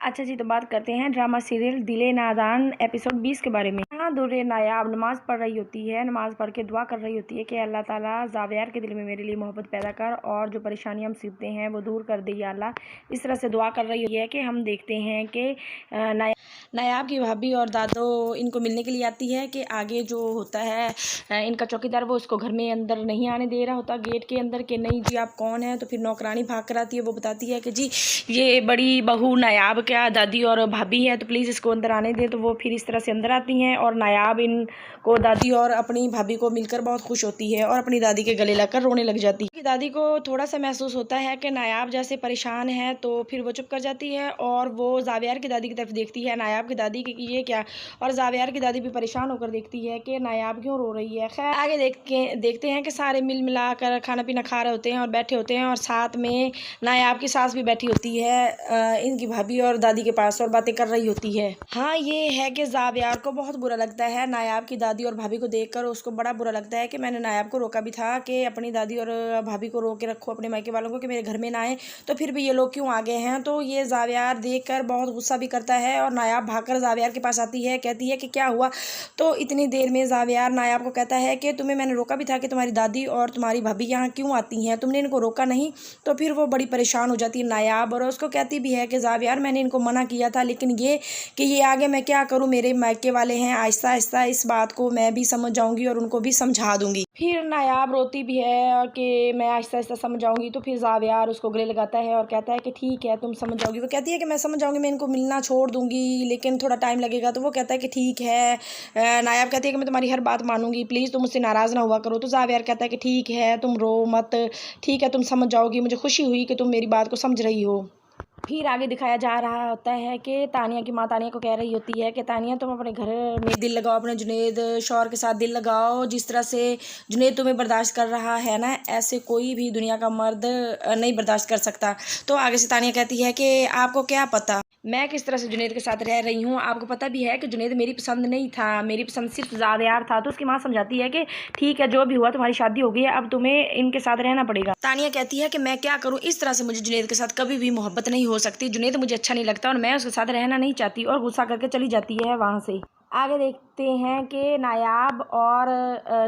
अच्छा जी, तो बात करते हैं ड्रामा सीरियल दिले नादान एपिसोड 20 के बारे में। यहाँ दुर्रे नायाब नमाज़ पढ़ रही होती है। नमाज़ पढ़ के दुआ कर रही होती है कि अल्लाह ताला ज़ावियार के दिल में मेरे लिए मोहब्बत पैदा कर और जो परेशानियाँ मुसीबतें हैं वो दूर कर दे या अल्लाह। इस तरह से दुआ कर रही है कि हम देखते हैं कि नायाब की भाभी और दादो इनको मिलने के लिए आती है कि आगे जो होता है इनका चौकीदार वो उसको घर में अंदर नहीं आने दे रहा होता गेट के अंदर कि नहीं जी आप कौन हैं। तो फिर नौकरानी भाग कर आती है, वो बताती है कि जी ये बड़ी बहू नायाब क्या दादी और भाभी है, तो प्लीज़ इसको अंदर आने दें। तो वो फिर इस तरह से अंदर आती हैं और नायाब इनको दादी और अपनी भाभी को मिलकर बहुत खुश होती है और अपनी दादी के गले लगकर रोने लग जाती है। दादी को थोड़ा सा महसूस होता है कि नायाब जैसे परेशान है, तो फिर वो चुप कर जाती है और वो ज़ावियार की दादी की तरफ देखती है, नायाब की दादी की ये क्या। और ज़ावियार की दादी भी परेशान होकर देखती है कि नायाब क्यों रो रही है। खैर आगे देखते हैं कि सारे मिल मिला कर खाना पीना खा रहे होते हैं और बैठे होते हैं और साथ में नायाब की सास भी बैठी होती है इनकी भाभी और दादी के पास और बातें कर रही होती है। हाँ ये है कि ज़ावियार को बहुत बुरा लगता है नायाब की दादी और भाभी को देखकर। उसको बड़ा बुरा लगता है कि मैंने नायाब को रोका भी था कि अपनी दादी और भाभी को रोक के रखो अपने मायके वालों को कि मेरे घर में ना आए, तो फिर भी ये लोग क्यों आ गए हैं। तो ये ज़ावियार देखकर बहुत गुस्सा भी करता है और नायाब भागकर ज़ावियार के पास आती है, कहती है कि क्या हुआ। तो इतनी देर में ज़ावियार नायाब को कहता है कि तुम्हें मैंने रोका भी था कि तुम्हारी दादी और तुम्हारी भाभी यहाँ क्यों आती हैं, तुमने इनको रोका नहीं। तो फिर वो बड़ी परेशान हो जाती है नायाब और उसको कहती भी है कि ज़ावियार मैंने इनको मना किया था, लेकिन ये आगे मैं क्या करूँ, मेरे मायके वाले हैं, आहिस्ता आहिस्ता इस बात को मैं भी समझ जाऊँगी और उनको भी समझा दूँगी। फिर नायाब रोती भी है कि मैं आहिस्ता आहिस्ता समझ जाऊँगी। तो फिर ज़ावियार उसको गले लगाता है और कहता है कि ठीक है तुम समझ जाओगी। वो कहती है कि मैं समझ जाऊँगी, मैं इनको मिलना छोड़ दूँगी लेकिन थोड़ा टाइम लगेगा। तो वो कहता है कि ठीक है। नायाब कहती है कि मैं तुम्हारी हर बात मानूंगी, प्लीज़ तुम मुझसे नाराज़ ना हुआ करो। तो ज़ावियार कहता है कि ठीक है तुम रो मत, ठीक है तुम समझ जाओगी, मुझे खुशी हुई कि तुम मेरी बात को समझ रही हो। फिर आगे दिखाया जा रहा होता है कि तानिया की माँ तानिया को कह रही होती है कि तानिया तुम अपने घर में दिल लगाओ, अपने जुनेद शौहर के साथ दिल लगाओ। जिस तरह से जुनेद तुम्हें बर्दाश्त कर रहा है ना, ऐसे कोई भी दुनिया का मर्द नहीं बर्दाश्त कर सकता। तो आगे से तानिया कहती है कि आपको क्या पता मैं किस तरह से जुनेद के साथ रह रही हूँ, आपको पता भी है कि जुनेद मेरी पसंद नहीं था, मेरी पसंद सिर्फ ज़ावियार था। तो उसकी माँ समझाती है कि ठीक है जो भी हुआ तुम्हारी शादी हो गई है, अब तुम्हें इनके साथ रहना पड़ेगा। तानिया कहती है कि मैं क्या करूँ, इस तरह से मुझे जुनेद के साथ कभी भी मोहब्बत नहीं हो सकती, जुनेद मुझे अच्छा नहीं लगता और मैं उसके साथ रहना नहीं चाहती, और गुस्सा करके चली जाती है वहाँ से। आगे देखते हैं कि नायाब और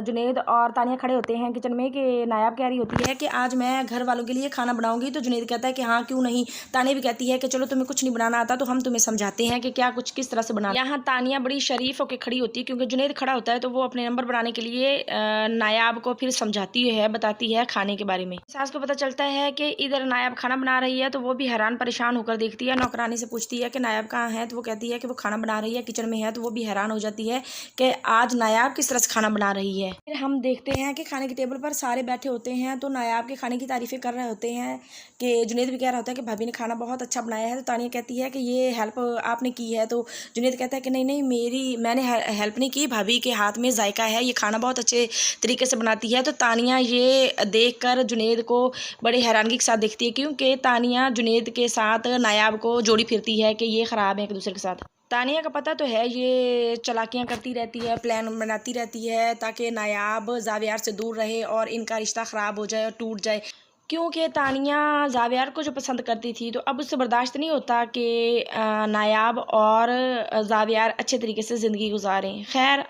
जुनेद और तानिया खड़े होते हैं किचन में कि नायाब कह रही होती है कि आज मैं घर वालों के लिए खाना बनाऊंगी। तो जुनेद कहता है कि हाँ क्यों नहीं। तानिया भी कहती है कि चलो तुम्हें कुछ नहीं बनाना आता तो हम तुम्हें समझाते हैं कि क्या कुछ किस तरह से बनाना। यहाँ तानिया बड़ी शरीफ होकर खड़ी होती है क्योंकि जुनेद खड़ा होता है, तो वो अपने नंबर बनाने के लिए नायाब को फिर समझाती है, बताती है खाने के बारे में। सास को पता चलता है कि इधर नायाब खाना बना रही है, तो वो भी हैरान परेशान होकर देखती है। नौकरानी से पूछती है कि नायाब कहाँ है, तो वो कहती है कि वो खाना बना रही है, किचन में है। तो वो भी हैरान हो जाती है कि आज नायाब किस तरह से खाना बना रही है। फिर हम देखते हैं कि खाने की टेबल पर सारे बैठे होते हैं, तो नायाब के खाने की तारीफें कर रहे होते हैं कि जुनेद भी कह रहा होता है कि भाभी ने खाना बहुत अच्छा बनाया है। तो तानिया कहती है कि ये हेल्प आपने की है। तो जुनेद कहता है कि नहीं नहीं मैंने हेल्प नहीं की, भाभी के हाथ में जायका है, ये खाना बहुत अच्छे तरीके से बनाती है। तो तानिया ये देख कर जुनेद को बड़ी हैरानगी के साथ देखती है क्योंकि तानिया जुनेद के साथ नायाब को जोड़ी फिरती है कि ये ख़राब है एक दूसरे के साथ। तानिया का पता तो है ये चालाकियाँ करती रहती है, प्लान बनाती रहती है ताकि नायाब ज़ावियार से दूर रहे और इनका रिश्ता ख़राब हो जाए और टूट जाए। क्योंकि तानिया ज़ावियार को जो पसंद करती थी, तो अब उससे बर्दाश्त नहीं होता कि नायाब और ज़ावियार अच्छे तरीके से ज़िंदगी गुजारें। खैर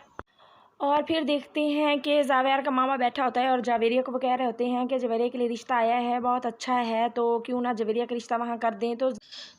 और फिर देखते हैं कि ज़ावियार का मामा बैठा होता है और जावेरिया को वो कह रहे होते हैं कि जवेरिया के लिए रिश्ता आया है, बहुत अच्छा है, तो क्यों ना जवेरिया का रिश्ता वहाँ कर दें।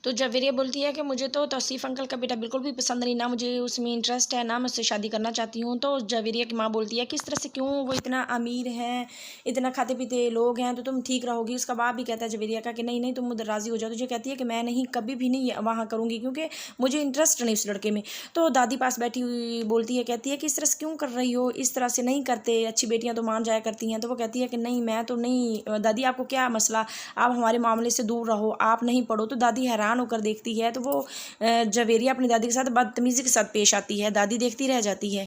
तो जवेरिया बोलती है कि मुझे तो तौसीफ़ अंकल का बेटा बिल्कुल भी पसंद नहीं, ना मुझे उसमें इंटरेस्ट है, ना मैं उससे शादी करना चाहती हूँ। तो जवेरिया की माँ बोलती है किस तरह से, क्यों, वो इतना अमीर हैं, इतना खाते पीते लोग हैं, तो तुम ठीक रहोगी। उसका बाप भी कहता है जवेरिया का कि नहीं नहीं तुम उधर राज़ी हो जाओ। तुझे कहती है कि मैं नहीं, कभी भी नहीं वहाँ करूँगी क्योंकि मुझे इंटरेस्ट नहीं उस लड़के में। तो दादी पास बैठी हुई बोलती है, कहती है कि इस तरह से क्यों कर रही हो, इस तरह से नहीं करते, अच्छी बेटियां तो मान जाया करती हैं। तो वो कहती है कि नहीं मैं तो नहीं दादी, आपको क्या मसला, आप हमारे मामले से दूर रहो, आप नहीं पढ़ो। तो दादी हैरान होकर देखती है। तो वो जवेरिया अपनी दादी के साथ बदतमीज़ी के साथ पेश आती है, दादी देखती रह जाती है।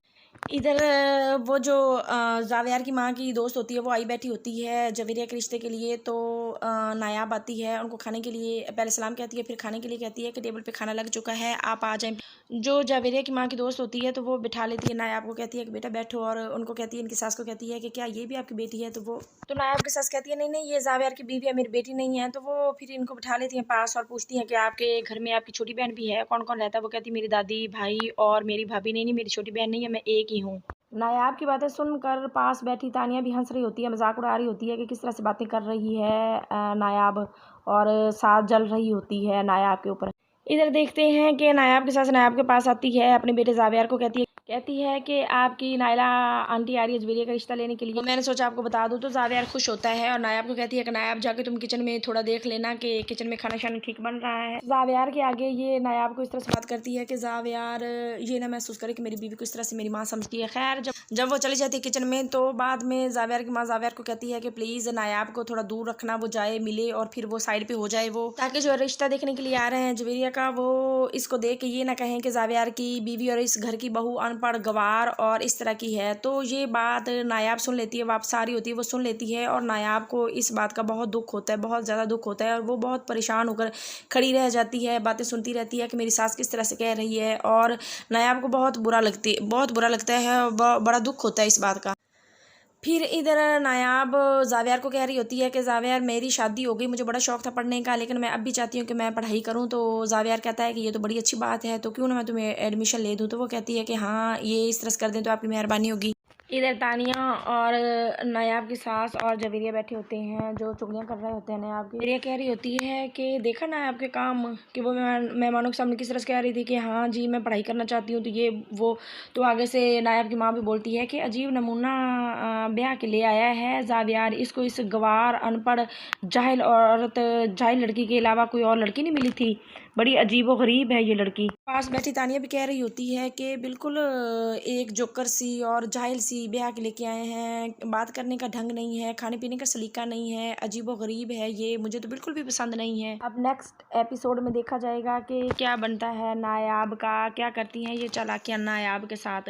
इधर वो जो जावियार की माँ की दोस्त होती है वो आई बैठी होती है जवेरिया के रिश्ते के लिए। तो नायाब आती है उनको खाने के लिए, पहले सलाम कहती है, फिर खाने के लिए कहती है कि टेबल पे खाना लग चुका है, आप आ जाएं। जो जावेरिया की माँ की दोस्त होती है तो वो बिठा लेती है नायाब को, कहती है कि बेटा बैठो, और उनको कहती है, इनकी सास को कहती है कि क्या ये भी आपकी बेटी है? तो नायाब की सास कहती है नहीं नहीं, ये जावियार की बीवी है, मेरी बेटी नहीं है। तो वो फिर इनको बिठा लेती हैं पास और पूछती हैं कि आपके घर में आपकी छोटी बहन भी है, कौन कौन रहता है? वो कहती है मेरी दादी, भाई और मेरी भाभी। नहीं नहीं, मेरी छोटी बहन नहीं है, मैं एक ही हूँ। नायाब की बातें सुनकर पास बैठी तानिया भी हंस रही होती है, मजाक उड़ा रही होती है कि किस तरह से बातें कर रही है नायाब, और साथ जल रही होती है नायाब के ऊपर। इधर देखते हैं कि नायाब की सास नायाब के पास आती है, अपने बेटे जावियार को कहती है कि आपकी नायला आंटी आ रही है जवेरिया का रिश्ता लेने के लिए, तो मैंने सोचा आपको बता दूं। तो जावियार खुश होता है और नायाब को कहती है कि नायाब जाके तुम किचन में थोड़ा देख लेना कि किचन में खाना शाना ठीक बन रहा है। जावियार के आगे ये नायाब को इस तरह से बात करती है कि जावियार ये ना महसूस करे कि मेरी बीवी को इस तरह से मेरी माँ समझती है। खैर जब वो चली जाती है किचन में तो बाद में जावियार की माँ जावियार को कहती है कि प्लीज़ नायाब को थोड़ा दूर रखना, वो जाए मिले और फिर वो साइड पे हो जाए, वो ताकि जो रिश्ता देखने के लिए आ रहे हैं जवेरिया का वो इसको देख के ये ना कहें कि जावियार की बीवी और इस घर की बहू अनपढ़ गवार और इस तरह की है। तो ये बात नायाब सुन लेती है, वापस आ रही होती है, वो सुन लेती है और नायाब को इस बात का बहुत दुख होता है, बहुत ज़्यादा दुख होता है, और वो बहुत परेशान होकर खड़ी रह जाती है, बातें सुनती रहती है कि मेरी सास किस तरह से कह रही है। और नायाब को बहुत बुरा लगता है, बड़ा दुख होता है इस बात का। फिर इधर नायाब जावियार को कह रही होती है कि जावियार मेरी शादी हो गई, मुझे बड़ा शौक था पढ़ने का, लेकिन मैं अब भी चाहती हूँ कि मैं पढ़ाई करूँ। तो जावियार कहता है कि ये तो बड़ी अच्छी बात है, तो क्यों ना मैं तुम्हें एडमिशन ले दूँ। तो वो कहती है कि हाँ, ये इस तरह से कर दें तो आपकी मेहरबानी होगी। इधर तानिया और नायाब की सास और जवेरिया बैठे होते हैं जो चुगलियां कर रहे होते हैं नायाब की। जवेरिया कह रही होती है कि देखा नायाब के काम, कि वो मेहमानों के सामने किस तरह से कह रही थी कि हाँ जी मैं पढ़ाई करना चाहती हूँ, तो ये वो। तो आगे से नायाब की माँ भी बोलती है कि अजीब नमूना ब्याह के ले आया है जावियार, इसको इस गवार अनपढ़ जाहिल औरत, जाहिल लड़की के अलावा कोई और लड़की नहीं मिली थी, बड़ी अजीबो गरीब है ये लड़की। पास बैठी तानिया भी कह रही होती है कि बिल्कुल एक जोकर सी और जाहिल सी ब्याह के लेके आए हैं, बात करने का ढंग नहीं है, खाने पीने का सलीका नहीं है, अजीबो गरीब है ये, मुझे तो बिल्कुल भी पसंद नहीं है। अब नेक्स्ट एपिसोड में देखा जाएगा कि क्या बनता है नायाब का, क्या करती हैं ये चालाकियां नायाब के साथ।